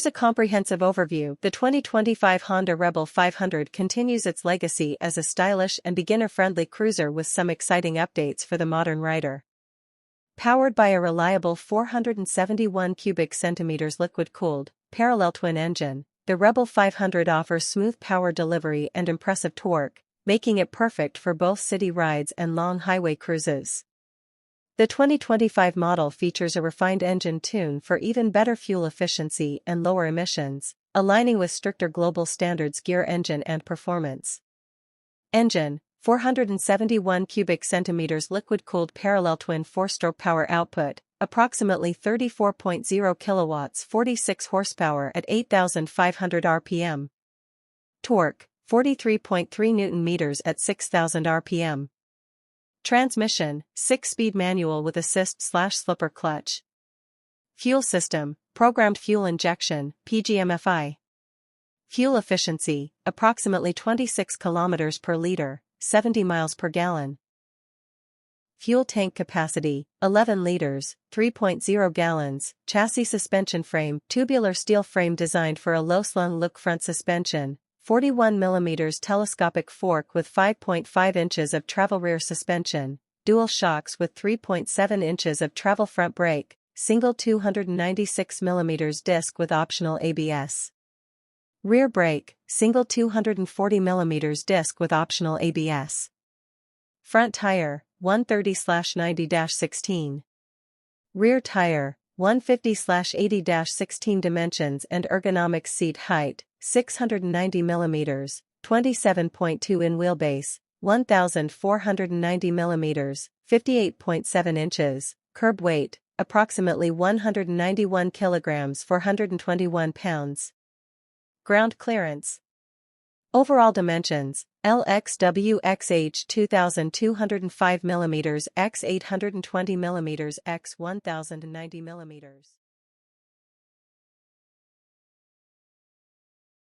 Here's a comprehensive overview. The 2025 Honda Rebel 500 continues its legacy as a stylish and beginner-friendly cruiser with some exciting updates for the modern rider. Powered by a reliable 471 cubic centimeters liquid-cooled, parallel twin engine, the Rebel 500 offers smooth power delivery and impressive torque, making it perfect for both city rides and long highway cruises. The 2025 model features a refined engine tune for even better fuel efficiency and lower emissions, aligning with stricter global standards gear engine and performance. Engine: 471 cubic centimeters liquid-cooled parallel twin 4-stroke power output, approximately 34.0 kilowatts, 46 horsepower at 8,500 rpm. Torque: 43.3 Newton-meters at 6,000 rpm. Transmission: 6-speed manual with assist/slipper clutch. Fuel system: programmed fuel injection, PGMFI. Fuel efficiency: approximately 26 kilometers per liter, 70 miles per gallon. Fuel tank capacity: 11 liters, 3.0 gallons. Chassis suspension frame: tubular steel frame designed for a low-slung look front suspension. 41 mm telescopic fork with 5.5 inches of travel rear suspension, dual shocks with 3.7 inches of travel front brake, single 296 mm disc with optional ABS. Rear brake, single 240 mm disc with optional ABS. Front tire, 130/90-16. Rear tire, 150/80-16. Dimensions and ergonomics: seat height, 690 mm, 27.2 in wheelbase, 1,490 mm, 58.7 inches, curb weight, approximately 191 kilograms, 421 pounds. Ground clearance. Overall dimensions: LXWXH 2,205 mm x 820 mm x 1,090 mm.